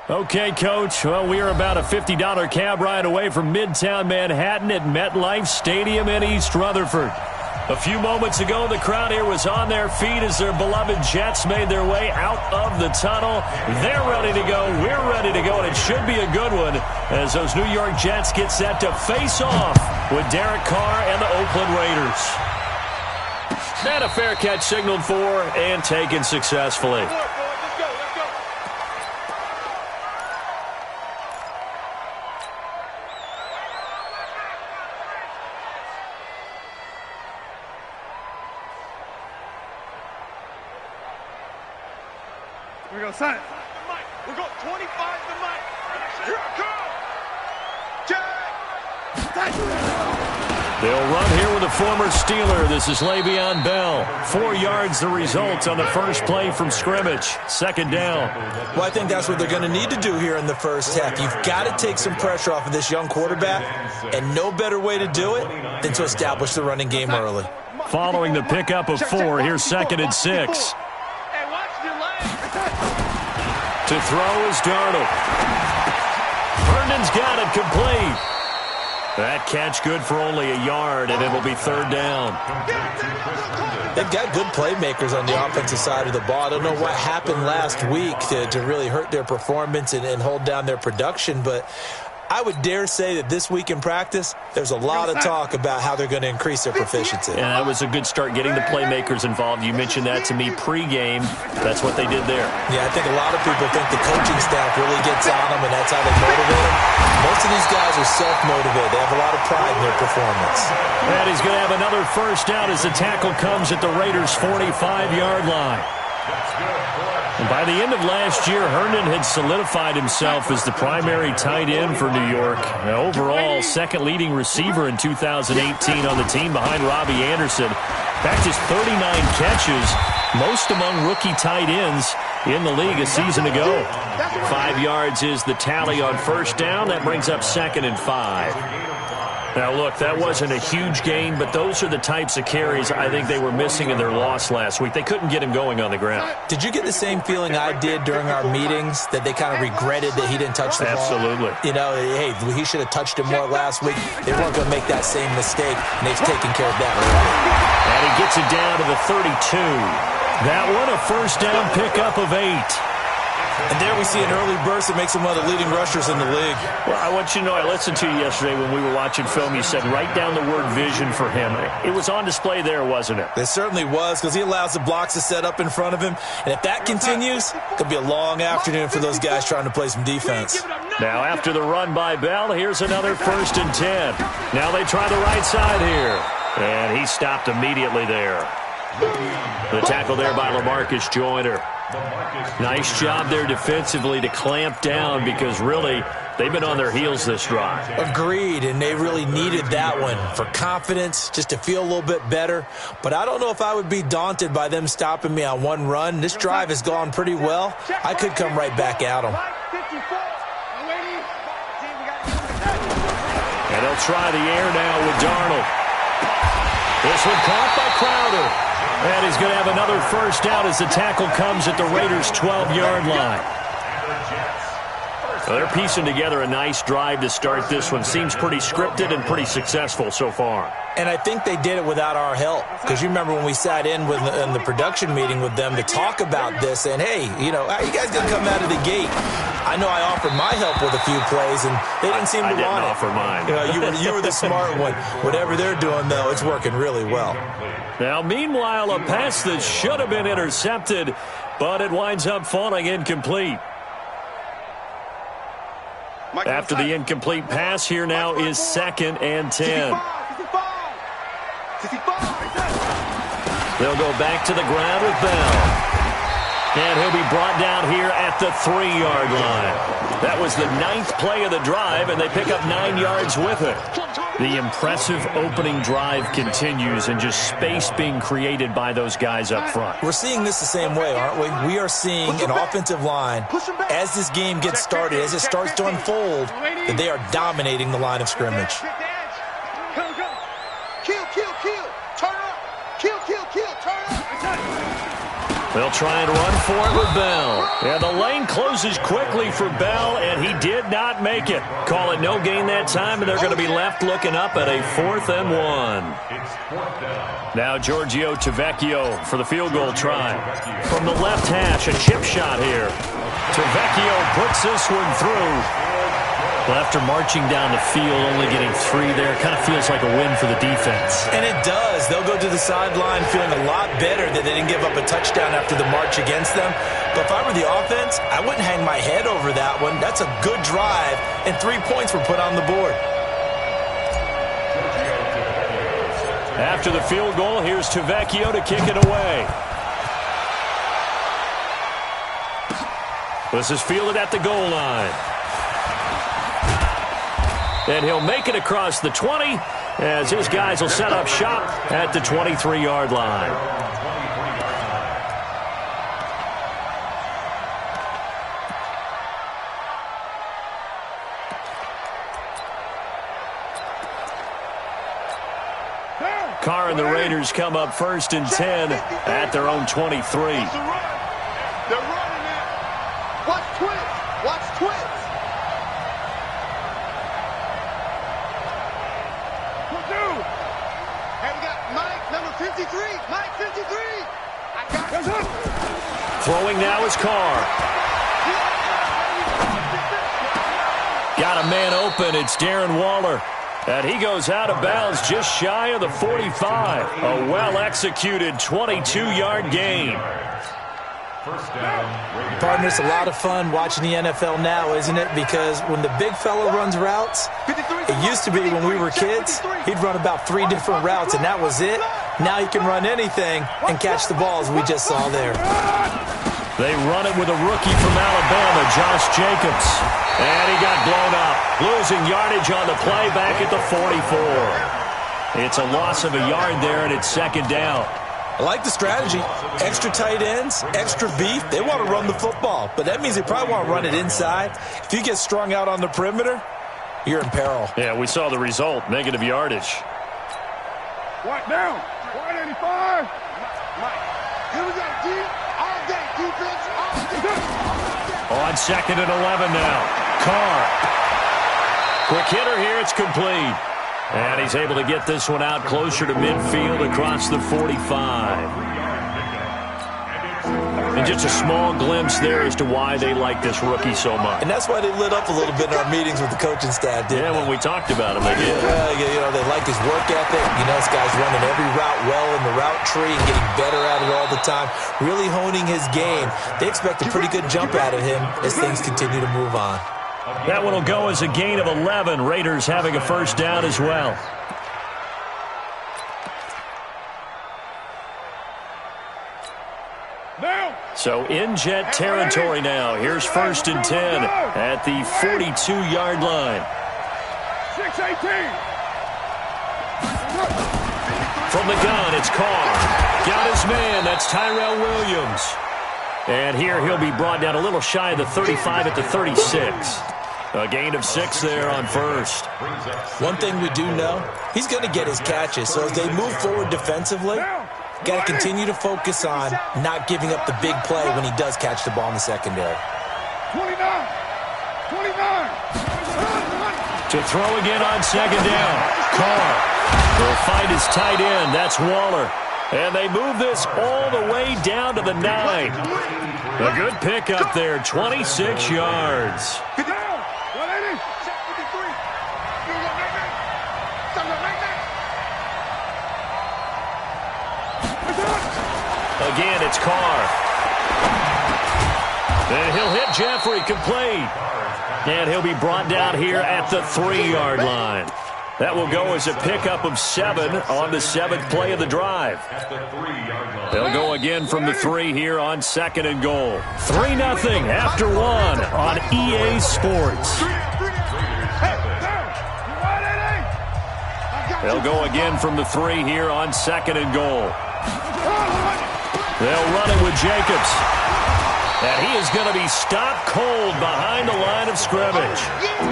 Okay, Coach. Well, we are about a $50 cab ride away from Midtown Manhattan at MetLife Stadium in East Rutherford. A few moments ago, the crowd here was on their feet as their beloved Jets made their way out of the tunnel. They're ready to go. We're ready to go, and it should be a good one as those New York Jets get set to face off with Derek Carr and the Oakland Raiders. And a fair catch signaled for and taken successfully. Here we go, son. We're going 25 to Mike. Here I come. Jack. They'll run here with a former Steeler. This is Le'Veon Bell. 4 yards the result on the first play from scrimmage. Second down. Well, I think that's what they're going to need to do here in the first half. You've got to take some pressure off of this young quarterback, and no better way to do it than to establish the running game early. Following the pickup of 4, here's 2nd and 6. To throw is Darnold. Herndon's got it complete. That catch good for only a yard, and it'll be 3rd down. They've got good playmakers on the offensive side of the ball. I don't know what happened last week to really hurt their performance and hold down their production, but I would dare say that this week in practice, there's a lot of talk about how they're going to increase their proficiency. Yeah, that was a good start getting the playmakers involved. You mentioned that to me pregame. That's what they did there. Yeah, I think a lot of people think the coaching staff really gets on them, and that's how they motivate them. Most of these guys are self-motivated. They have a lot of pride in their performance. And he's going to have another first down as the tackle comes at the Raiders' 45-yard line. And by the end of last year, Herndon had solidified himself as the primary tight end for New York. And overall, second leading receiver in 2018 on the team behind Robbie Anderson. In fact, his 39 catches, most among rookie tight ends in the league a season ago. 5 yards is the tally on first down. That brings up 2nd and 5. Now, look, that wasn't a huge gain, but those are the types of carries I think they were missing in their loss last week. They couldn't get him going on the ground. Did you get the same feeling I did during our meetings, that they kind of regretted that he didn't touch the ball? Absolutely. You know, hey, he should have touched him more last week. They weren't going to make that same mistake, and they've taken care of that already. And he gets it down to the 32. That one, a first down pickup of 8. And there we see an early burst that makes him one of the leading rushers in the league. Well, I want you to know, I listened to you yesterday when we were watching film. You said write down the word vision for him. It was on display there, wasn't it? It certainly was, because he allows the blocks to set up in front of him. And if that continues, it'll be a long afternoon for those guys trying to play some defense. Now, after the run by Bell, here's another 1st and 10. Now they try the right side here. And he stopped immediately there. The tackle there by LaMarcus Joyner. Nice job there defensively to clamp down, because really they've been on their heels this drive. Agreed, and they really needed that one for confidence, just to feel a little bit better. But I don't know if I would be daunted by them stopping me on one run. This drive has gone pretty well. I could come right back at them. And they'll try the air now with Darnold. This one caught by Crowder. And he's going to have another first down as the tackle comes at the Raiders' 12-yard line. So they're piecing together a nice drive to start this one. Seems pretty scripted and pretty successful so far. And I think they did it without our help, because you remember when we sat in the production meeting with them to talk about this, and hey, you know, how you guys going to come out of the gate? I know I offered my help with a few plays, and they didn't seem to want it. I didn't offer mine. You know, you were the smart one. Whatever they're doing, though, it's working really well. Now, meanwhile, a pass that should have been intercepted, but it winds up falling incomplete. After the incomplete pass, here now is 2nd and 10. They'll go back to the ground with Bell. And he'll be brought down here at the 3-yard line. That was the 9th play of the drive, and they pick up 9 yards with it. The impressive opening drive continues, and just space being created by those guys up front. We're seeing this the same way, aren't we? We are seeing an offensive line, as this game gets started, as it starts to unfold, that they are dominating the line of scrimmage. Kill, turn up. Kill, turn up. They'll try and run for it with Bell. And the lane closes quickly for Bell, and he did not make it. Call it no gain that time, and they're going to be left looking up at a 4th and 1. Now Giorgio Tavecchio for the field goal try. From the left hash, a chip shot here. Tavecchio puts this one through. Well, after marching down the field, only getting 3 there, kind of feels like a win for the defense. And it does. They'll go to the sideline feeling a lot better that they didn't give up a touchdown after the march against them. But if I were the offense, I wouldn't hang my head over that one. That's a good drive, and 3 points were put on the board. After the field goal, here's Tavecchio to kick it away. This is fielded at the goal line. And he'll make it across the 20 as his guys will set up shop at the 23-yard line. Carr and the Raiders come up 1st and 10 at their own 23. They're running it. Watch twins. Watch twins. Have you got Mike, number 53? Mike, 53. I got it. Throwing now is Carr. Got a man open. It's Darren Waller. And he goes out of bounds just shy of the 45. A well-executed 22-yard gain. Partner, it's a lot of fun watching the NFL now, isn't it? Because when the big fella runs routes, it used to be when we were kids, he'd run about 3 different routes, and that was it. Now he can run anything and catch the balls we just saw there. They run it with a rookie from Alabama, Josh Jacobs. And he got blown up, losing yardage on the play back at the 44. It's a loss of a yard there, and it's 2nd down. I like the strategy. Extra tight ends, extra beef. They want to run the football, but that means they probably want to run it inside. If you get strung out on the perimeter, you're in peril. Yeah, we saw the result, negative yardage. White down. White 85. Mike, here we go, deep. All day, defense, all day. On 2nd and 11 now. Carr. Quick hitter here, it's complete. And he's able to get this one out closer to midfield across the 45. And just a small glimpse there as to why they like this rookie so much. And that's why they lit up a little bit in our meetings with the coaching staff, didn't they? When we talked about him, they did. They like his work ethic. This guy's running every route well in the route tree and getting better at it all the time, really honing his game. They expect a pretty good jump out of him as things continue to move on. That one will go as a gain of 11. Raiders having a 1st down as well. So in Jet territory now. Here's 1st and 10 at the 42-yard line. 6-18. From the gun, it's Carr. Got his man. That's Tyrell Williams. And here he'll be brought down a little shy of the 35 at the 36. A gain of 6 there on 1st. One thing we do know, he's going to get his catches. So as they move forward defensively, got to continue to focus on not giving up the big play when he does catch the ball in the secondary. 29. To throw again on 2nd down. Carr will find his tight end. That's Waller. And they move this all the way down to the 9. A good pickup there, 26 yards. Again, it's Carr. And he'll hit Jeffrey, complete. And he'll be brought down here at the 3-yard line. That will go as a pickup of 7 on the 7th play of the drive. They'll go again from the 3 here on 2nd and goal. 3-0 after 1 on EA Sports. They'll go again from the 3 here on 2nd and goal. They'll run it with Jacobs. And he is going to be stopped cold behind the line of scrimmage.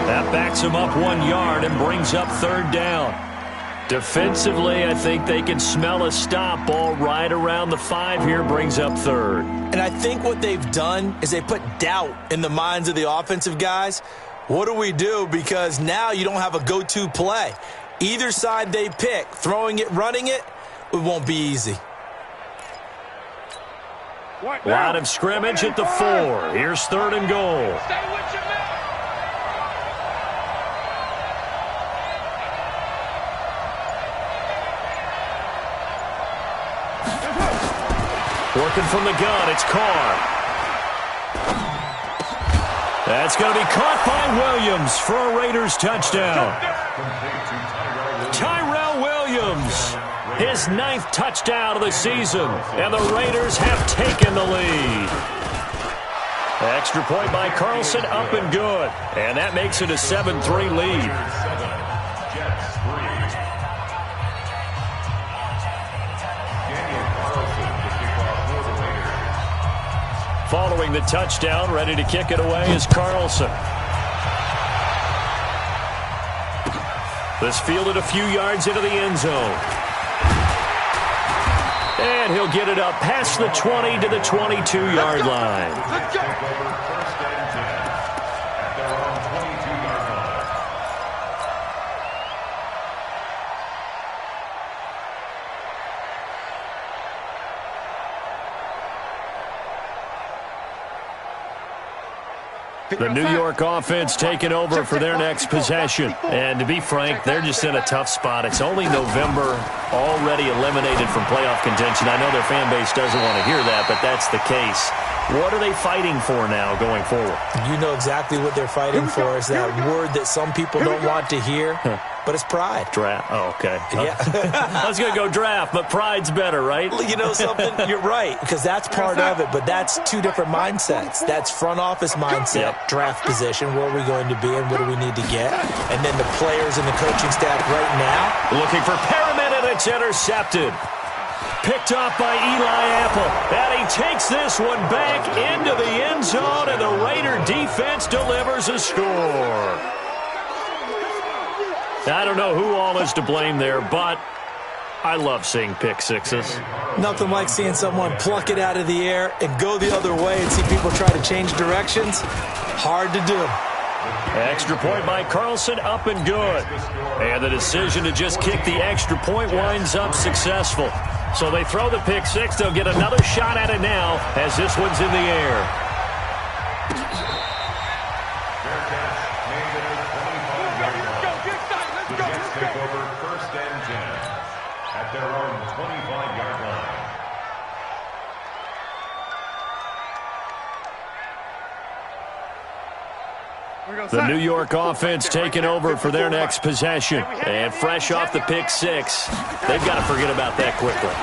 That backs him up 1 yard and brings up 3rd down. Defensively, I think they can smell a stop. Ball right around the 5 here, brings up third. And I think what they've done is they put doubt in the minds of the offensive guys. What do we do? Because now you don't have a go-to play. Either side they pick, throwing it, running it, it won't be easy. Line of scrimmage at the 4. Here's third and goal. Working from the gun, it's Carr. That's going to be caught by Williams for a Raiders touchdown. Tyrell Williams, his 9th touchdown of the season, and the Raiders have taken the lead. Extra point by Carlson, up and good. And that makes it a 7-3 lead. Following the touchdown, ready to kick it away is Carlson. This fielded a few yards into the end zone. And he'll get it up past the 20 to the 22-yard line. Let's go. The New York offense taking over for their next possession. And to be frank, they're just in a tough spot. It's only November, already eliminated from playoff contention. I know their fan base doesn't want to hear that, but that's the case. What are they fighting for now going forward? You know exactly what they're fighting for. Is that word that some people don't want to hear, but it's pride. Draft. Oh, okay. Yeah. I was going to go draft, but pride's better, right? You know something? You're right, because that's part of it, but that's two different mindsets. That's front office mindset, draft position, where are we going to be and what do we need to get? And then the players and the coaching staff right now. Looking for Perriman, and it's intercepted. Picked off by Eli Apple. And he takes this one back into the end zone, and the Raider defense delivers a score. I don't know who all is to blame there, but I love seeing pick sixes. Nothing like seeing someone pluck it out of the air and go the other way and see people try to change directions. Hard to do. Extra point by Carlson, up and good. And the decision to just kick the extra point winds up successful. So they throw the pick six. They'll get another shot at it now as this one's in the air. The New York offense taking over for their next possession. And fresh off the pick six, they've got to forget about that quickly.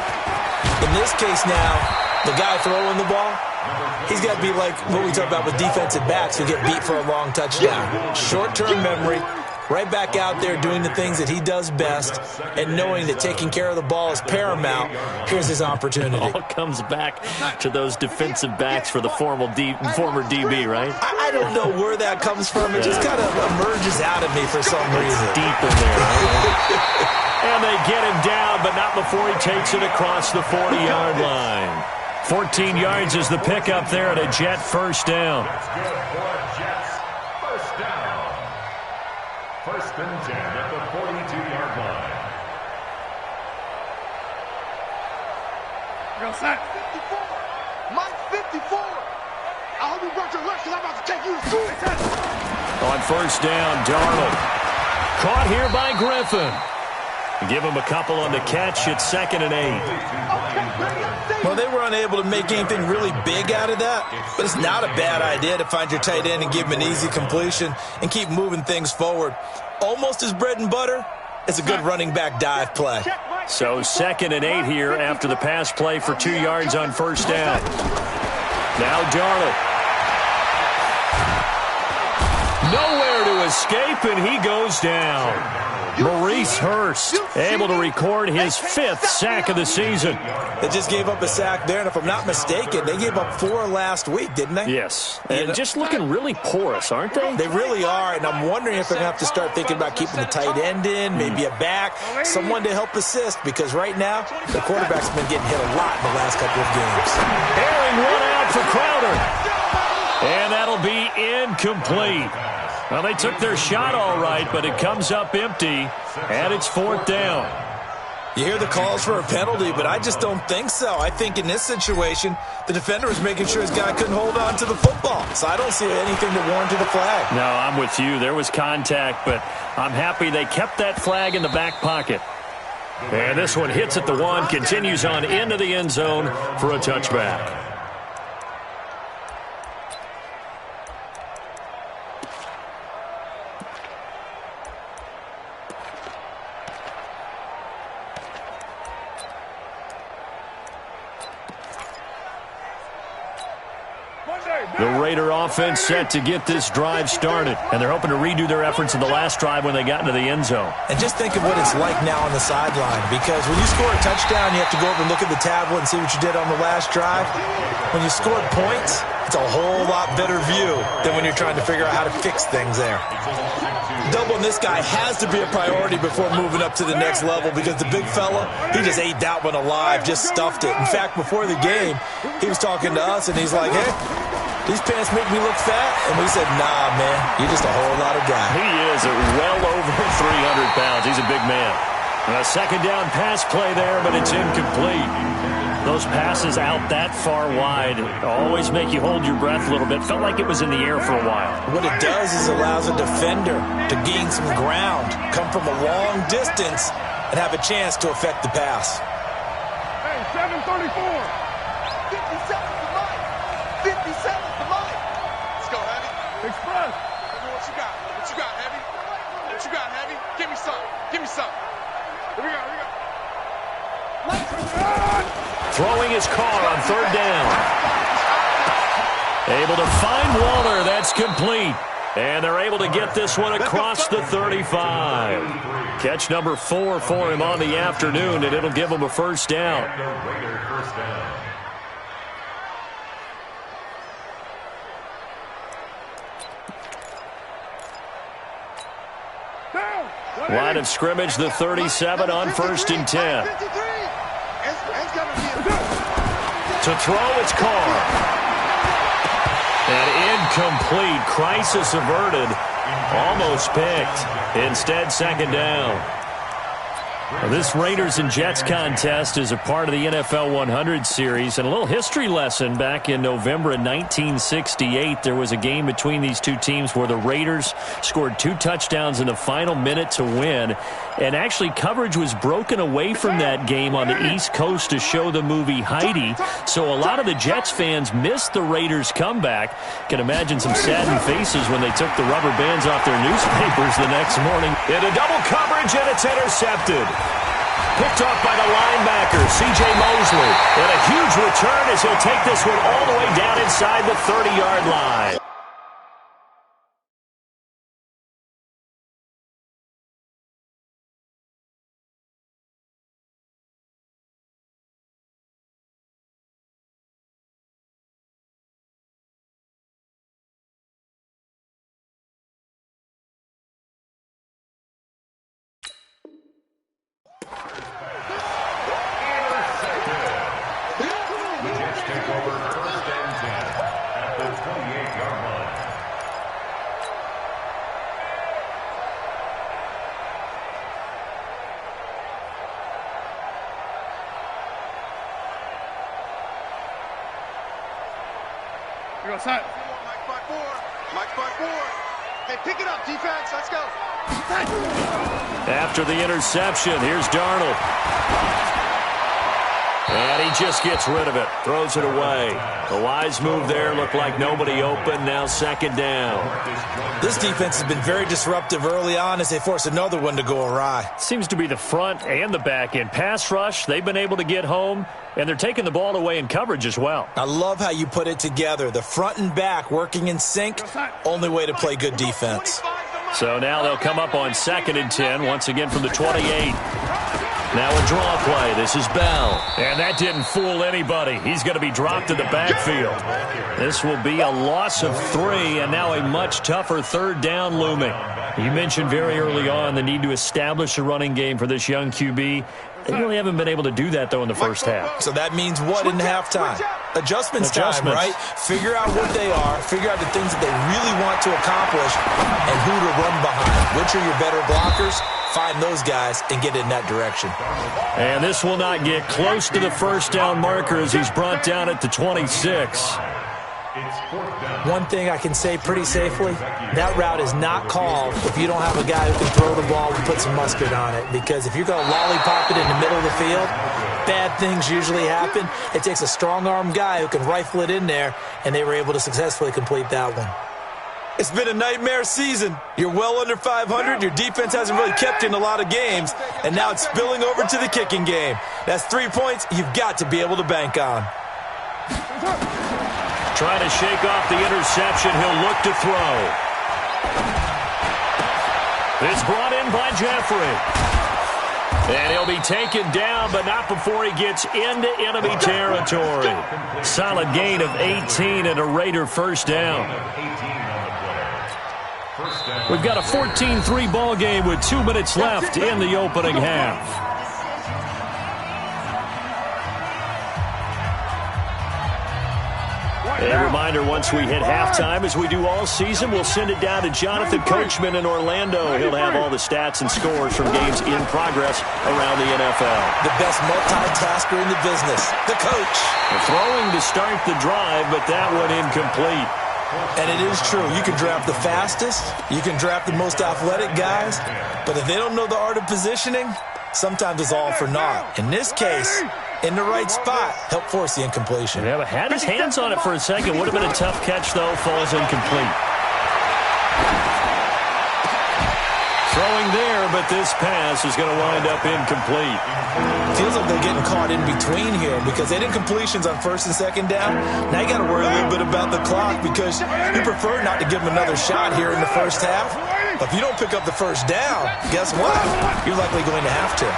In this case now, the guy throwing the ball, he's got to be like what we talk about with defensive backs who get beat for a long touchdown. Short-term memory, right back out there doing the things that he does best, and knowing that taking care of the ball is paramount. Here's his opportunity. It all comes back to those defensive backs for the former DB, right? I don't know where that comes from. It just kind of emerges out of me for some reason. Deep in there. Right? And they get him down, but not before he takes it across the 40-yard line. 14 yards is the pickup there at a Jet first down. That's good for Jets. First down. First and 10 at the 42-yard line. Go set. 54. Mike 54. I hope you brought your lunch because I'm about to take you to school. On first down, Darnold. Caught here by Griffin. Give him a couple on the catch. It's 2nd and 8. Well, they were unable to make anything really big out of that, but it's not a bad idea to find your tight end and give him an easy completion and keep moving things forward. Almost as bread and butter, it's a good running back dive play. So 2nd and 8 here after the pass play for 2 yards on first down. Now Darnold. Nowhere to escape, and he goes down. Maurice Hurst able to record his 5th sack of the season. They just gave up a sack there, and if I'm not mistaken, they gave up 4 last week, didn't they? Yes, and just looking really porous, aren't they? They really are, and I'm wondering if they're going to have to start thinking about keeping the tight end in, maybe a back, someone to help assist, because right now, the quarterback's been getting hit a lot in the last couple of games. Airing one out for Crowder. And that'll be incomplete. Well, they took their shot all right, but it comes up empty, and it's 4th down. You hear the calls for a penalty, but I just don't think so. I think in this situation, the defender was making sure his guy couldn't hold on to the football. So I don't see anything to warrant a flag. No, I'm with you. There was contact, but I'm happy they kept that flag in the back pocket. And this one hits at the 1, continues on into the end zone for a touchback. The Raider offense set to get this drive started, and they're hoping to redo their efforts in the last drive when they got into the end zone. And just think of what it's like now on the sideline, because when you score a touchdown, you have to go over and look at the tablet and see what you did on the last drive. When you scored points, it's a whole lot better view than when you're trying to figure out how to fix things there. Doubling this guy has to be a priority before moving up to the next level, because the big fella, he just ate that one alive, just stuffed it. In fact, before the game, he was talking to us, and he's like, hey, these pants make me look fat? And we said, nah, man, you're just a whole lot of guy. He is well over 300 pounds. He's a big man. A second down pass play there, but it's incomplete. Those passes out that far wide always make you hold your breath a little bit. Felt like it was in the air for a while. What it does is allows a defender to gain some ground, come from a long distance, and have a chance to affect the pass. Hey, 734. 57 to Mike. 57 to Mike. Let's go, Heavy. Express. Heavy, what you got? What you got, Heavy? What you got, Heavy? Give me some. Give me some. Here we go. Here we go. Throwing his car on 3rd down. Able to find Waller. That's complete. And they're able to get this one across the 35. Catch number 4 for him on the afternoon, and it'll give him a first down. Line of scrimmage, the 37 on 1st and 10. To throw, it's Carr. And incomplete. Crisis averted. Almost picked. Instead, 2nd down. Well, this Raiders and Jets contest is a part of the NFL 100 series. And a little history lesson, back in November of 1968, there was a game between these two teams where the Raiders scored 2 touchdowns in the final minute to win. And actually, coverage was broken away from that game on the East Coast to show the movie Heidi. So a lot of the Jets fans missed the Raiders' comeback. Can imagine some saddened faces when they took the rubber bands off their newspapers the next morning. Into double coverage, and it's intercepted. Picked off by the linebacker, C.J. Mosley. And a huge return as he'll take this one all the way down inside the 30-yard line. Hey, pick it up, defense. Let's go. After the interception, here's Darnold. And he just gets rid of it. Throws it away. The wise move there. Looked like nobody open. Now 2nd down. This defense has been very disruptive early on as they force another one to go awry. Seems to be the front and the back end. Pass rush, they've been able to get home, and they're taking the ball away in coverage as well. I love how you put it together. The front and back working in sync. Only way to play good defense. 25 to So now they'll come up on 2nd and 10, once again from the 28. Now a draw play. This is Bell. And that didn't fool anybody. He's going to be dropped in the backfield. This will be a loss of 3, and now a much tougher 3rd down looming. You mentioned very early on the need to establish a running game for this young QB. They really haven't been able to do that, though, in the first half. So that means what in halftime? Adjustments time, right? Figure out what they are, figure out the things that they really want to accomplish, and who to run behind. Which are your better blockers? Find those guys and get in that direction. And this will not get close to the first down marker as he's brought down at the 26. One thing I can say pretty safely, that route is not called if you don't have a guy who can throw the ball and put some mustard on it. Because if you're going to lollipop it in the middle of the field, bad things usually happen. It takes a strong-armed guy who can rifle it in there, and they were able to successfully complete that one. It's been a nightmare season. You're well under 500. Your defense hasn't really kept you in a lot of games, and now it's spilling over to the kicking game. That's 3 points you've got to be able to bank on. Trying to shake off the interception. He'll look to throw. It's brought in by Jeffrey. And he'll be taken down, but not before he gets into enemy territory. Solid gain of 18 and a Raider first down. We've got a 14-3 ball game with 2 minutes left in the opening half. A reminder, once we hit halftime, as we do all season, we'll send it down to Jonathan Coachman in Orlando. He'll have all the stats and scores from games in progress around the NFL. The best multitasker in the business, the coach. Throwing to start the drive, but that one incomplete. And it is true. You can draft the fastest. You can draft the most athletic guys. But if they don't know the art of positioning, sometimes it's all for naught. In this case, in the right spot, help force the incompletion. Yeah, but had his hands on it for a second. Would have been a tough catch, though. Falls incomplete. Throwing there, but this pass is going to wind up incomplete. Feels like they're getting caught in between here because they did completions on 1st and 2nd down. Now you got to worry a little bit about the clock because you prefer not to give them another shot here in the first half. But if you don't pick up the first down, guess what? You're likely going to have to.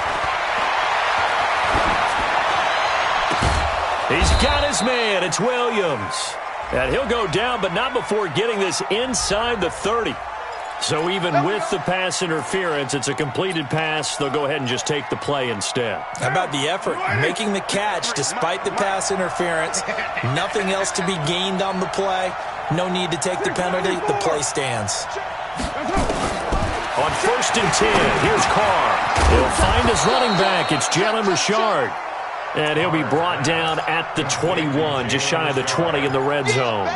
He's got his man. It's Williams. And he'll go down, but not before getting this inside the 30. So even with the pass interference, it's a completed pass. They'll go ahead and just take the play instead. How about the effort? Making the catch despite the pass interference. Nothing else to be gained on the play. No need to take the penalty. The play stands. On 1st and 10, here's Carr. He'll find his running back. It's Jalen Richard. And he'll be brought down at the 21, just shy of the 20 in the red zone.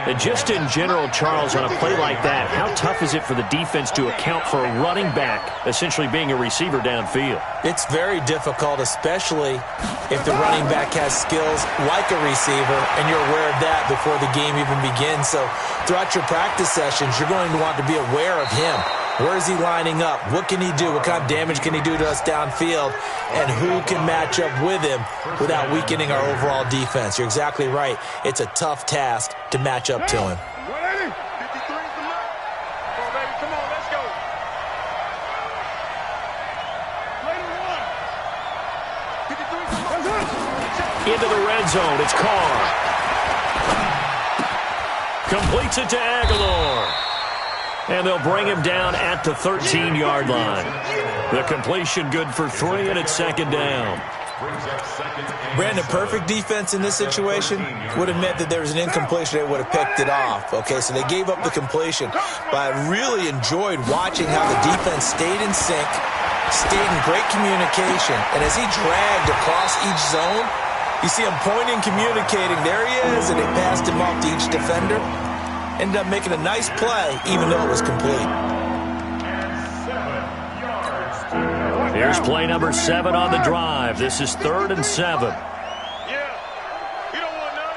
And just in general, Charles, on a play like that, how tough is it for the defense to account for a running back essentially being a receiver downfield? It's very difficult, especially if the running back has skills like a receiver, and you're aware of that before the game even begins. So throughout your practice sessions, you're going to want to be aware of him. Where is he lining up? What can he do? What kind of damage can he do to us downfield? And who can match up with him without weakening our overall defense? You're exactly right. It's a tough task to match up to him. Into the red zone. It's Carr. Completes it to Aguilar. And they'll bring him down at the 13-yard line. The completion good for 3, and it's 2nd down. Brandon, perfect defense in this situation would have meant that there was an incompletion. They would have picked it off. Okay, so they gave up the completion. But I really enjoyed watching how the defense stayed in sync, stayed in great communication. And as he dragged across each zone, you see him pointing, communicating. There he is, and they passed him off to each defender. Ended up making a nice play, even though it was complete. Here's play number 7 on the drive. This is 3rd and 7. Yeah, you don't want none.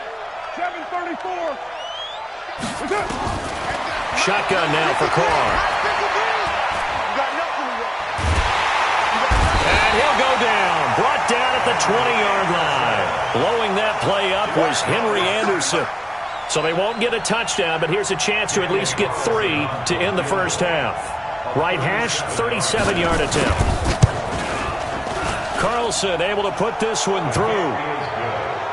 7:34. Shotgun now for Carr. And he'll go down. Brought down at the 20-yard line. Blowing that play up was Henry Anderson. So they won't get a touchdown, but here's a chance to at least get 3 to end the first half. Right hash, 37-yard attempt. Carlson able to put this one through.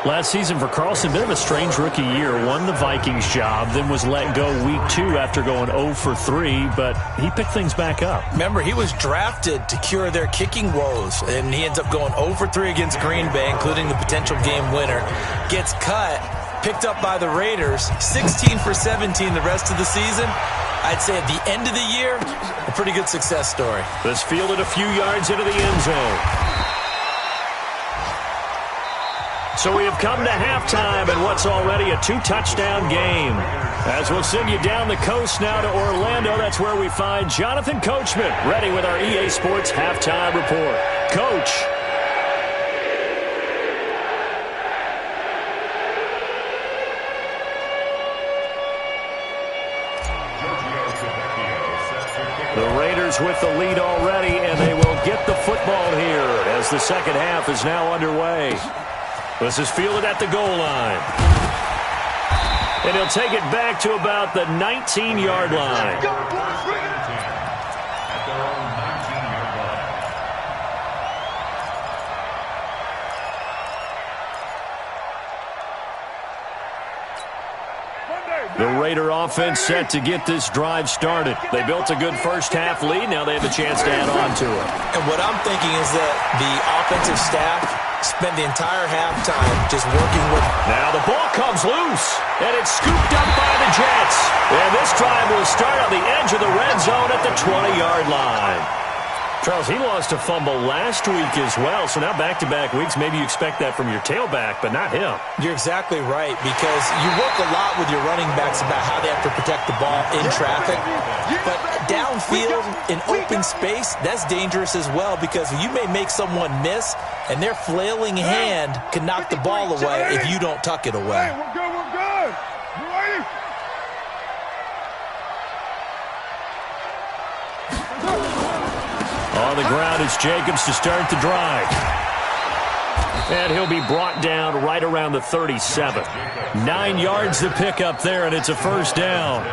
Last season for Carlson, bit of a strange rookie year. Won the Vikings job, then was let go week 2 after going 0 for 3, but he picked things back up. Remember, he was drafted to cure their kicking woes, and he ends up going 0 for 3 against Green Bay, including the potential game winner. Gets cut, picked up by the Raiders, 16 for 17 the rest of the season. I'd say at the end of the year, a pretty good success story. This fielded a few yards into the end zone. So we have come to halftime in what's already a 2-touchdown game. As we'll send you down the coast now to Orlando, that's where we find Jonathan Coachman ready with our EA Sports Halftime Report. Coach. The Raiders with the lead already, and they will get the football here as the second half is now underway. This is fielded at the goal line. And he'll take it back to about the 19-yard line. The Raider offense set to get this drive started. They built a good first-half lead. Now they have a chance to add on to it. And what I'm thinking is that the offensive staff spend the entire halftime just working with. Now the ball comes loose, and it's scooped up by the Jets. And this drive will start on the edge of the red zone at the 20-yard line. Charles, he lost a fumble last week as well, so now back-to-back weeks, maybe you expect that from your tailback, but not him. You're exactly right, because you work a lot with your running backs about how they have to protect the ball in traffic, but downfield in open space, that's dangerous as well, because you may make someone miss, and their flailing hand can knock the ball away if you don't tuck it away. Hey, we're good, we're good. You ready? On the ground is Jacobs to start the drive. And he'll be brought down right around the 37. 9 yards to pick up there, and it's a first down.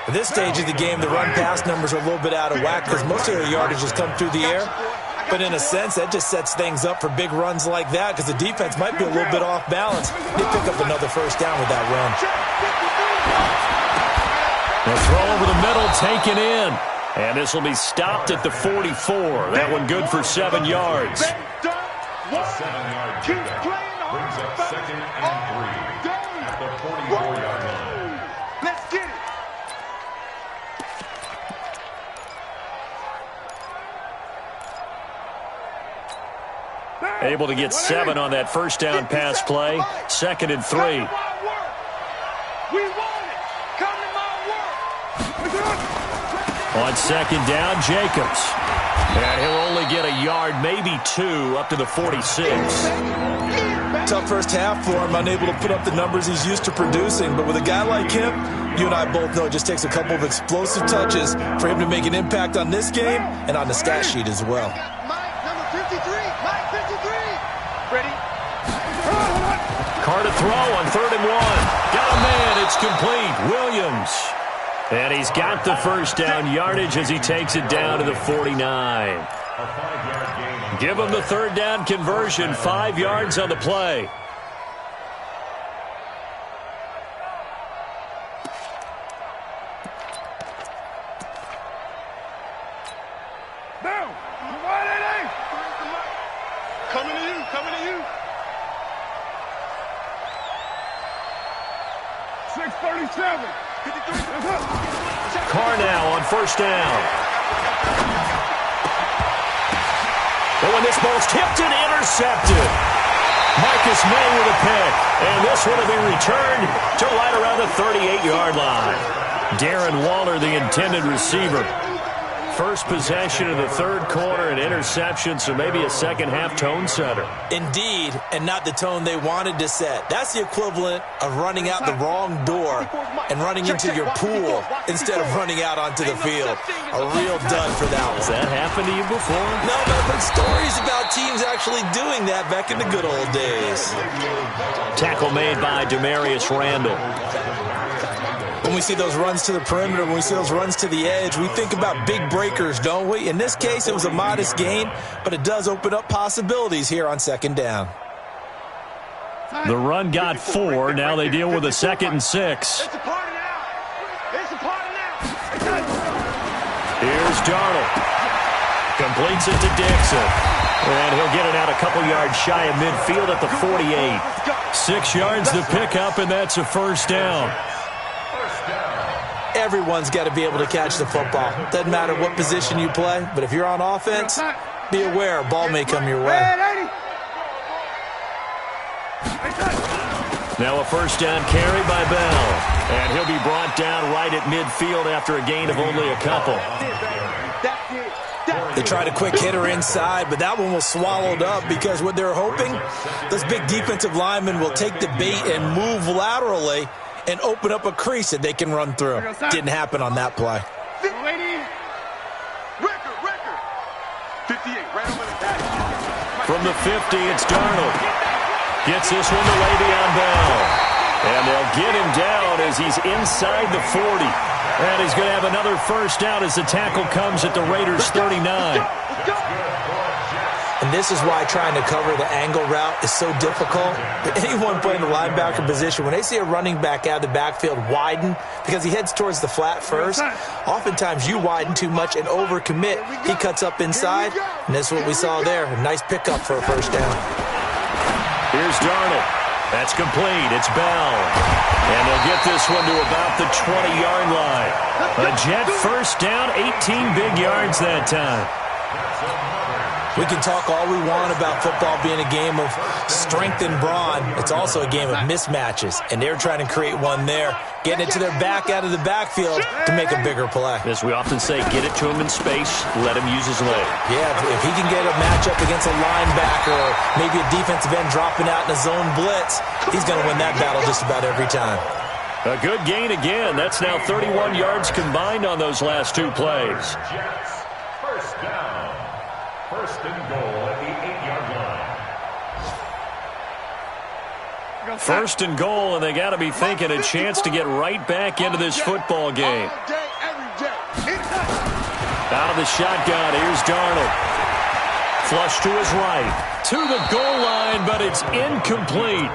At this stage of the game, the run-pass numbers are a little bit out of whack because most of their yardage has come through the air. But in a sense, that just sets things up for big runs like that because the defense might be a little bit off balance. They pick up another first down with that run. The throw over the middle taken in. And this will be stopped at the 44. That one good for 7 yards. A 7-yard pickup brings up 2nd and 3 at the 44-yard line. Let's get it. Able to get 7 on that first down pass play. 2nd and 3. We want it. Come to my work. On 2nd down, Jacobs. And he'll only get a yard, maybe 2, up to the 46. Tough first half for him, unable to put up the numbers he's used to producing. But with a guy like him, you and I both know it just takes a couple of explosive touches for him to make an impact on this game and on the stat sheet as well. Mike, number 53. Mike, 53. Ready? Carr to throw on 3rd and 1. Got a man. It's complete. Williams. And he's got the first down yardage as he takes it down to the 49. A 5-yard gain. Give him the 3rd down conversion. 5 yards on the play. Down. Coming to you. Coming to you. 637. Carr now on 1st down. But when this ball's tipped and intercepted, Marcus May with a pick. And this one will be returned to right around the 38-yard line. Darren Waller, the intended receiver. first possession of the third quarter, an interception, so maybe a second-half tone setter. Indeed, and not the tone they wanted to set. That's the equivalent of running out the wrong door and running into your pool instead of running out onto the field. A real dud for that one. Has that happened to you before? No, but stories about teams actually doing that back in the good old days. Tackle made by Demarius Randall. When we see those runs to the perimeter, when we see those runs to the edge, we think about big breakers, don't we? In this case, it was a modest gain, but it does open up possibilities here on second down. The run got 4. Now they deal with a 2nd and 6. It's a party now. It's a party now. Here's Darnold. Completes it to Dixon. And he'll get it out a couple yards shy of midfield at the 48. 6 yards to pick up, and that's a first down. Everyone's got to be able to catch the football. Doesn't matter what position you play, but if you're on offense, be aware a ball may come your way. Now a first down carry by Bell. And he'll be brought down right at midfield after a gain of only a couple. They tried a quick hitter inside, but that one was swallowed up because what they're hoping, those big defensive linemen will take the bait and move laterally and open up a crease that they can run through. Didn't happen on that play. From the 50, it's Darnold. Gets this one to Le'Veon Bell. And they'll get him down as he's inside the 40. And he's going to have another first down as the tackle comes at the Raiders' 39. And this is why trying to cover the angle route is so difficult. Anyone playing the linebacker position, when they see a running back out of the backfield widen because he heads towards the flat first, oftentimes you widen too much and overcommit. He cuts up inside, and that's what we saw there. A nice pickup for a first down. Here's Darnold. That's complete. It's Bell. And they'll get this one to about the 20-yard line. A Jet first down, 18 big yards that time. We can talk all we want about football being a game of strength and brawn. It's also a game of mismatches, and they're trying to create one there, getting it to their back out of the backfield to make a bigger play. As we often say, get it to him in space, let him use his leg. Yeah, if he can get a matchup against a linebacker or maybe a defensive end dropping out in a zone blitz, he's going to win that battle just about every time. A good gain again. That's now 31 yards combined on those last 2 plays. Jets, first down. First and goal at the 8-yard line. First and goal, and they got to be thinking a chance to get right back into this football game. Out of the shotgun, here's Darnold. Flush to his right. To the goal line, but it's incomplete.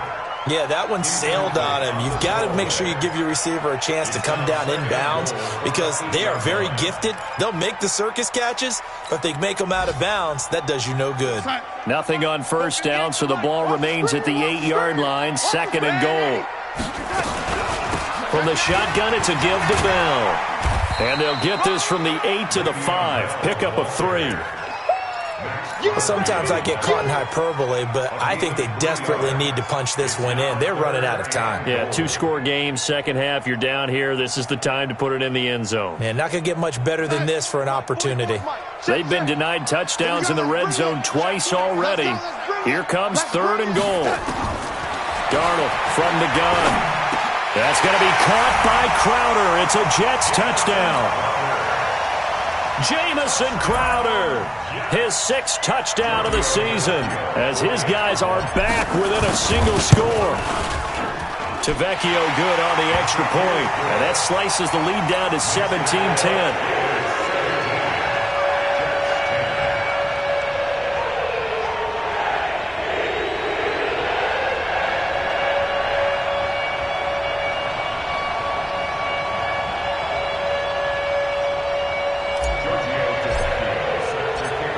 Yeah, that one sailed on him. You've got to make sure you give your receiver a chance to come down inbounds because they are very gifted. They'll make the circus catches, but if they make them out of bounds, that does you no good. Nothing on first down, so the ball remains at the 8-yard line, second and goal. From the shotgun, it's a give to Bell. And they'll get this from the 8 to the 5. Pickup of 3. Sometimes I get caught in hyperbole, but I think they desperately need to punch this one in. They're running out of time. Yeah, 2-score game, second half, you're down here. This is the time to put it in the end zone. Man, not going to get much better than this for an opportunity. They've been denied touchdowns in the red zone twice already. Here comes third and goal. Darnold from the gun. That's going to be caught by Crowder. It's a Jets touchdown. Jamison Crowder, his 6th touchdown of the season, as his guys are back within a single score. Tavecchio good on the extra point, and that slices the lead down to 17-10.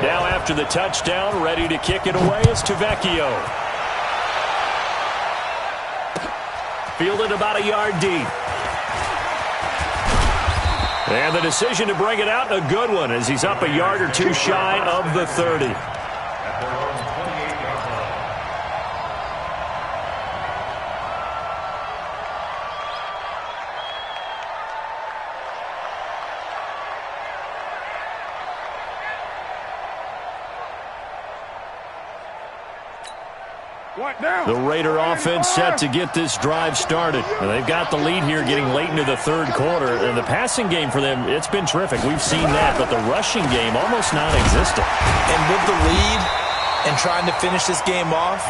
Now after the touchdown, ready to kick it away is Tavecchio. Fielded about a yard deep. And the decision to bring it out, a good one, as he's up a yard or 2 shy of the 30. The Raider offense set to get this drive started. And they've got the lead here getting late into the third quarter. And the passing game for them, it's been terrific. We've seen that. But the rushing game, almost non-existent. And with the lead and trying to finish this game off,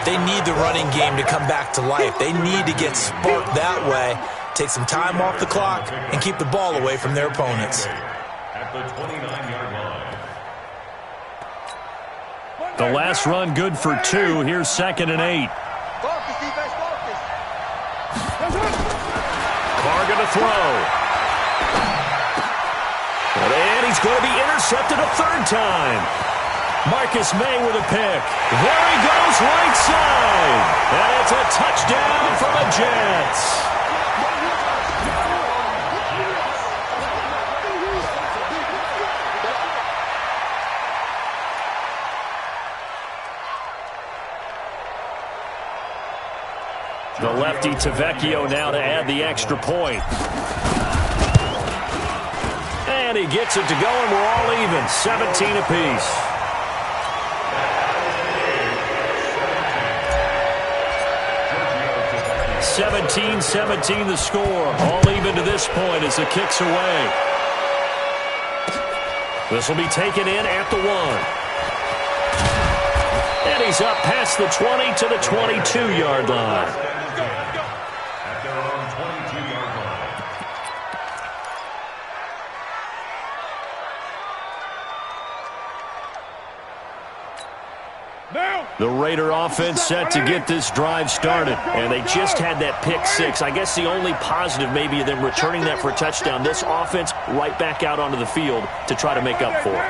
they need the running game to come back to life. They need to get sparked that way, take some time off the clock, and keep the ball away from their opponents. At the 29-yard line. The last run good for 2. Here's 2nd and 8. Focus, defense, focus. Carr going to throw. And he's going to be intercepted a third time. Marcus May with a pick. There he goes, right side. And it's a touchdown for the Jets. The lefty Tavecchio now to add the extra point. And he gets it to go, and we're all even. 17 apiece. (17-17) the score. All even to this point as the kick's away. This will be taken in at the 1. And he's up past the 20 to the 22-yard line. At their own 22-yard line. The Raider offense set to get this drive started. And they just had that pick 6. I guess the only positive maybe of them returning that for a touchdown. This offense right back out onto the field to try to make up for it.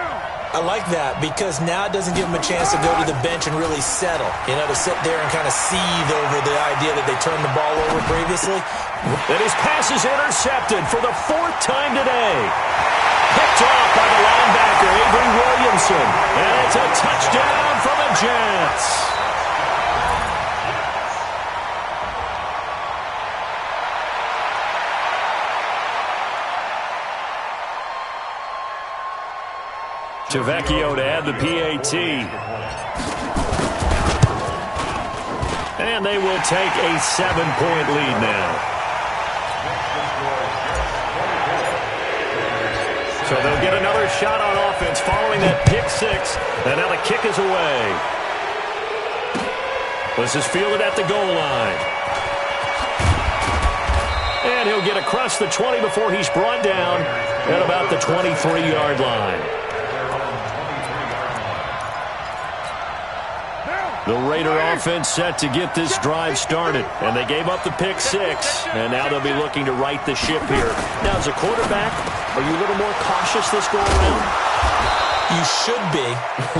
I like that because now it doesn't give them a chance to go to the bench and really settle, to sit there and kind of seethe over the idea that they turned the ball over previously. And his pass is intercepted for the 4th time today. Picked off by the linebacker, Avery Williamson. And it's a touchdown for the Jets. Tavecchio to add the PAT. And they will take a 7-point lead now. So they'll get another shot on offense following that pick 6. And now the kick is away. This is fielded at the goal line. And he'll get across the 20 before he's brought down at about the 23-yard line. The Raider offense set to get this drive started. And they gave up the pick 6. And now they'll be looking to right the ship here. Now, as a quarterback, are you a little more cautious this go around? You should be,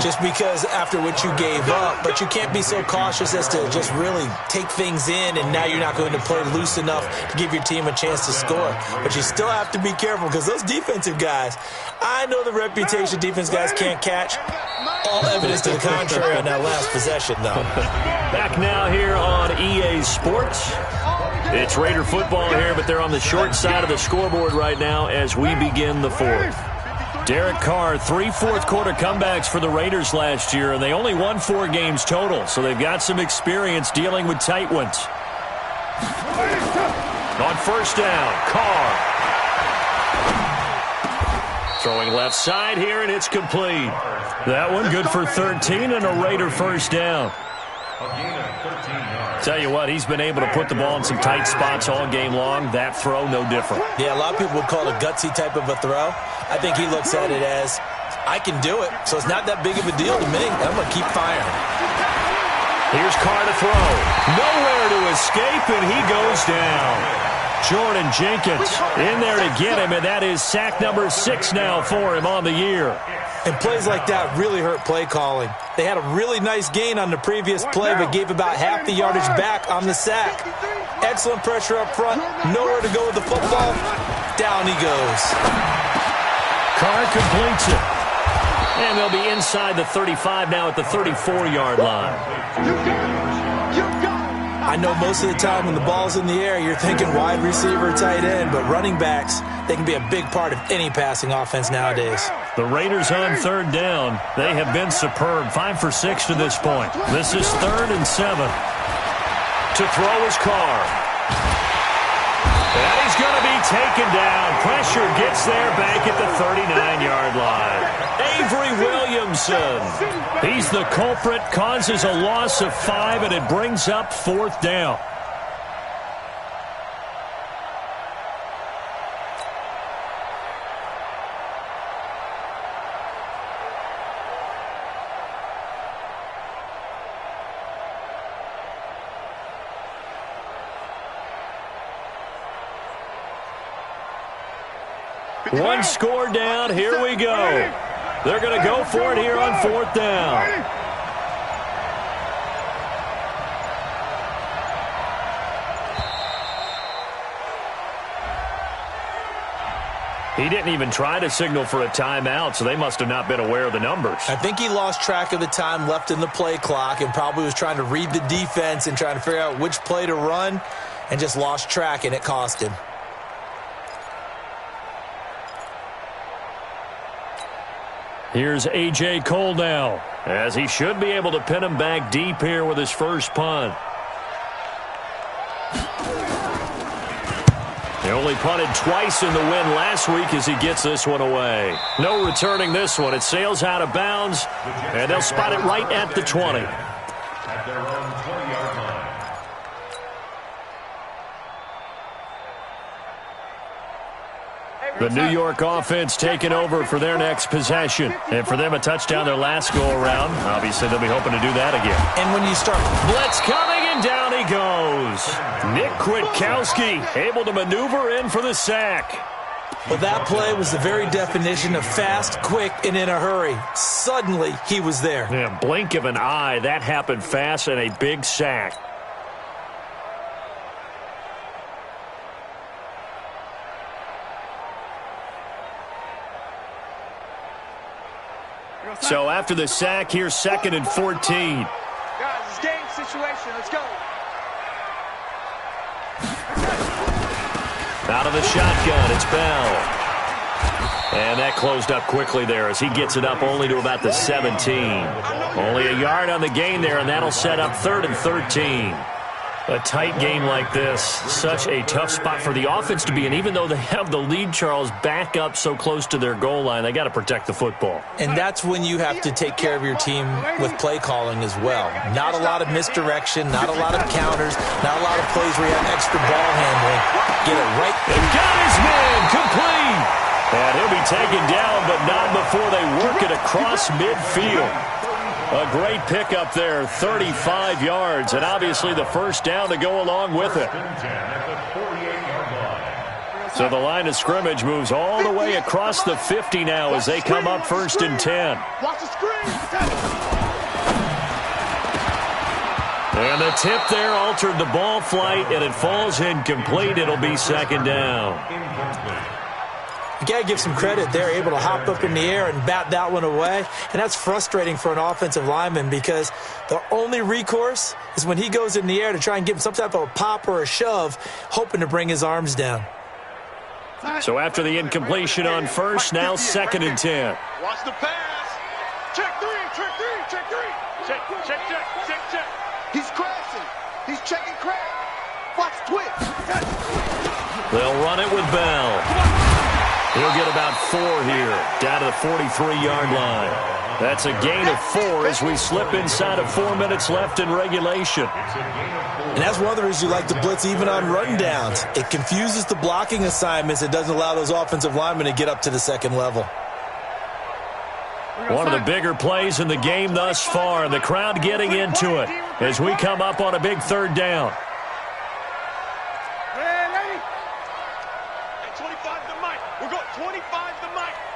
just because after what you gave up. But you can't be so cautious as to just really take things in, and now you're not going to play loose enough to give your team a chance to score. But you still have to be careful because those defensive guys, I know the reputation defense guys can't catch. All evidence to the contrary on that last possession, though. Back now here on EA Sports. It's Raider football here, but they're on the short side of the scoreboard right now as we begin the 4th. Derek Carr, 3 fourth-quarter comebacks for the Raiders last year, and they only won 4 games total, so they've got some experience dealing with tight ones. On first down, Carr. Throwing left side here, and it's complete. That one good for 13 and a Raider first down. Tell you what, he's been able to put the ball in some tight spots all game long. That throw, no different. Yeah, a lot of people would call it a gutsy type of a throw. I think he looks at it as, I can do it, so it's not that big of a deal to me. I'm going to keep firing. Here's Carr to throw. Nowhere to escape, and he goes down. Jordan Jenkins in there to get him, and that is sack number 6 now for him on the year. And plays like that really hurt play calling. They had a really nice gain on the previous play, but gave about half the yardage back on the sack. Excellent pressure up front. Nowhere to go with the football. Down he goes. Carr completes it. And they'll be inside the 35 now at the 34-yard line. I know most of the time when the ball's in the air, you're thinking wide receiver, tight end, but running backs, they can be a big part of any passing offense nowadays. The Raiders on third down. They have been superb. 5 for 6 to this point. This is 3rd and 7. To throw is Carr. And he's going to be taken down. Pressure gets there back at the 39-yard line. Avery Williamson. He's the culprit, causes a loss of 5, and it brings up 4th down. One score down. Here we go. They're going to go for it here on 4th down. He didn't even try to signal for a timeout, so they must have not been aware of the numbers. I think he lost track of the time left in the play clock and probably was trying to read the defense and trying to figure out which play to run and just lost track, and it cost him. Here's A.J. Cole now, as he should be able to pin him back deep here with his first punt. He only punted twice in the win last week as he gets this one away. No returning this one. It sails out of bounds, and they'll spot it right at the 20. At their own 20-yard line. The New York offense taking over for their next possession. And for them, a touchdown their last go-around. Obviously, they'll be hoping to do that again. And when you start... Blitz coming, and down he goes. Nick Kwiatkowski able to maneuver in for the sack. Well, that play was the very definition of fast, quick, and in a hurry. Suddenly, he was there. Yeah, blink of an eye. That happened fast, and a big sack. So after the sack, here's 2nd and 14. Guys, it's game situation. Let's go. Out of the shotgun, it's Bell. And that closed up quickly there as he gets it up only to about the 17. Only a yard on the gain there, and that'll set up 3rd and 13. A tight game like this, such a tough spot for the offense to be in. Even though they have the lead, Charles, back up so close to their goal line, they got to protect the football. And that's when you have to take care of your team with play calling as well. Not a lot of misdirection, not a lot of counters, not a lot of plays where you have extra ball handling. Get it right. And got his man complete. And he'll be taken down, but not before they work it across midfield. A great pickup there, 35 yards, and obviously the first down to go along with it. So the line of scrimmage moves all the way across the 50 now as they come up 1st and 10. Watch the screen. And the tip there altered the ball flight, and it falls incomplete. It'll be 2nd down. You got to give some credit. They're able to hop up in the air and bat that one away. And that's frustrating for an offensive lineman because the only recourse is when he goes in the air to try and give him some type of a pop or a shove, hoping to bring his arms down. So after the incompletion on first, now 2nd and 10. Watch the pass. Check 3, check 3, check 3. Check. He's crashing. He's checking crash. Watch twitch. They'll run it with Bell. He'll get about 4 here, down to the 43-yard line. That's a gain of 4 as we slip inside of 4 minutes left in regulation. And that's one of the reasons you like to blitz even on rundowns. It confuses the blocking assignments. It doesn't allow those offensive linemen to get up to the second level. One of the bigger plays in the game thus far, and the crowd getting into it as we come up on a big 3rd down.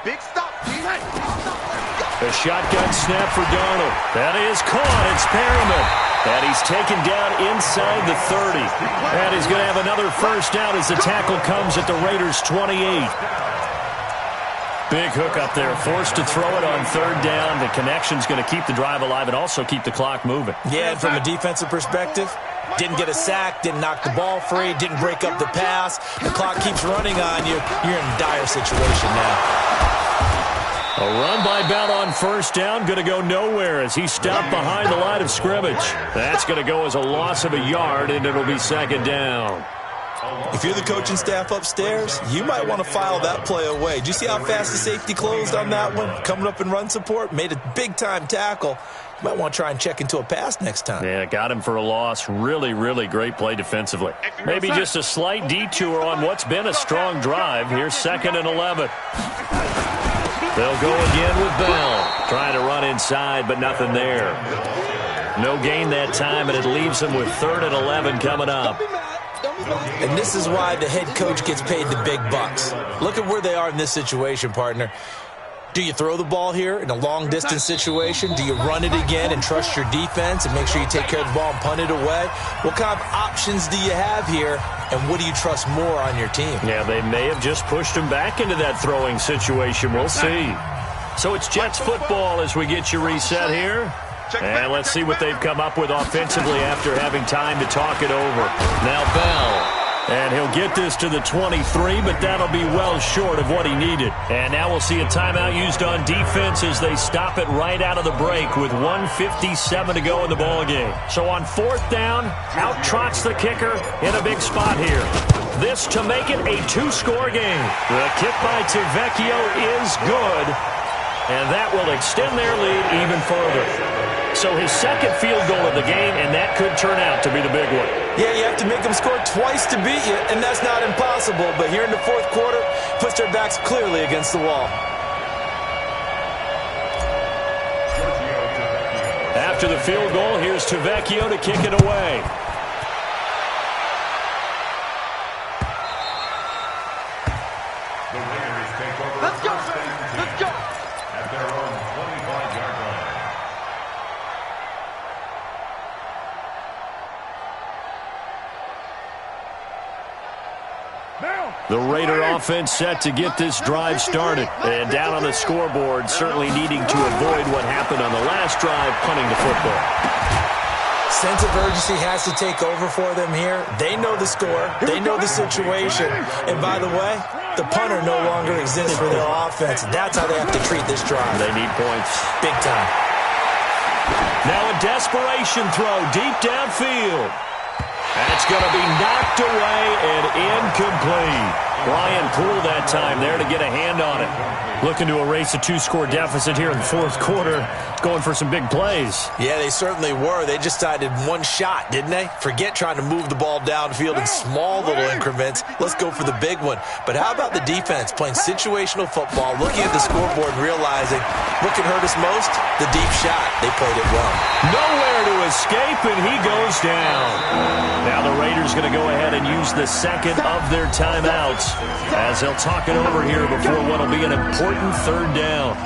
Big stop. A shotgun snap for Darnold. That is caught. It's Perriman. And he's taken down inside the 30. And he's going to have another first down as the tackle comes at the Raiders' 28. Big hook up there. Forced to throw it on 3rd down. The connection's going to keep the drive alive and also keep the clock moving. Yeah, and from a defensive perspective, didn't get a sack, didn't knock the ball free, didn't break up the pass. The clock keeps running on you. You're in a dire situation now. A run by Bell on first down, going to go nowhere as he stopped behind the line of scrimmage. That's going to go as a loss of a yard, and it'll be second down. If you're the coaching staff upstairs, you might want to file that play away. Did you see how fast the safety closed on that one? Coming up in run support, made a big-time tackle. You might want to try and check into a pass next time. Yeah, got him for a loss. Really, really great play defensively. Maybe just a slight detour on what's been a strong drive. Here's 2nd and 11. They'll go again with Bell. Trying to run inside, but nothing there. No gain that time, and it leaves them with 3rd and 11 coming up. And this is why the head coach gets paid the big bucks. Look at where they are in this situation, partner. Do you throw the ball here in a long-distance situation? Do you run it again and trust your defense and make sure you take care of the ball and punt it away? What kind of options do you have here, and what do you trust more on your team? Yeah, they may have just pushed him back into that throwing situation. We'll see. So it's Jets football as we get you reset here. And let's see what they've come up with offensively after having time to talk it over. Now Bell. And he'll get this to the 23, but that'll be well short of what he needed. And now we'll see a timeout used on defense as they stop it right out of the break with 1:57 to go in the ballgame. So on 4th down, out trots the kicker in a big spot here. This to make it a 2-score game. The kick by Tavecchio is good, and that will extend their lead even further. So his 2nd field goal of the game, and that could turn out to be the big one. Yeah, you have to make them score twice to beat you, and that's not impossible. But here in the 4th quarter, puts their backs clearly against the wall. After the field goal, here's Tavecchio to kick it away. Let's go, let's go. At their own 25-yard line. The Raider offense set to get this drive started. And down on the scoreboard, certainly needing to avoid what happened on the last drive, punting the football. Sense of urgency has to take over for them here. They know the score. They know the situation. And by the way, the punter no longer exists for their offense. That's how they have to treat this drive. They need points. Big time. Now a desperation throw deep downfield. That's going to be knocked away and incomplete. Ryan Poole that time there to get a hand on it. Looking to erase a 2-score deficit here in the 4th quarter. Going for some big plays. Yeah, they certainly were. They just decided one shot, didn't they? Forget trying to move the ball downfield in small little increments. Let's go for the big one. But how about the defense playing situational football, looking at the scoreboard and realizing what can hurt us most? The deep shot. They played it well. Nowhere to escape, and he goes down. Now the Raiders going to go ahead and use the 2nd of their timeouts as they'll talk it over here before what will be an important 3rd down.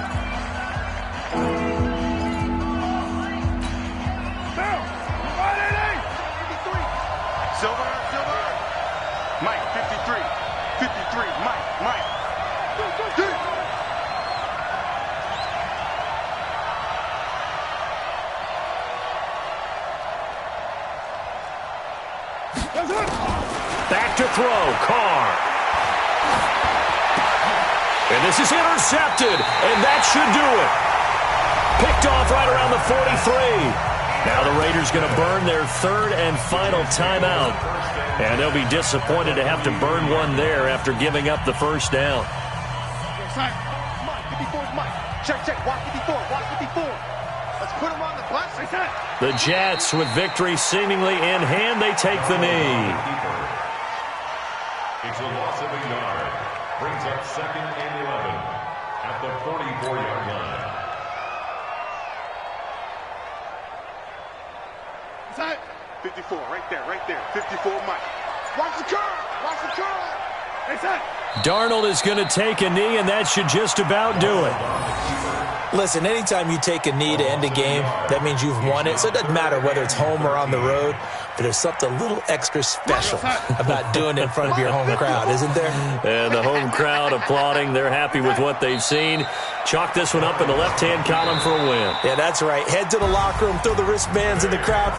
Silver. Mike, 53. 53, Mike. Back to throw, Carr. And this is intercepted, and that should do it. Picked off right around the 43. Now the Raiders going to burn their 3rd and final timeout. And they'll be disappointed to have to burn one there after giving up the 1st down. Check. Watch 54. Let's put him on the bus. The Jets, with victory seemingly in hand, they take the knee. It's a loss of a yard. Brings up 2nd and 11 at the 44-yard line. 54, right there. 54, Mike. Watch the curl. Darnold is going to take a knee, and that should just about do it. Listen, anytime you take a knee to end a game, that means you've won it. So it doesn't matter whether it's home or on the road, but there's something a little extra special about doing it in front of your home crowd, isn't there? And the home crowd applauding. They're happy with what they've seen. Chalk this one up in the left-hand column for a win. Yeah, that's right. Head to the locker room, throw the wristbands in the crowd.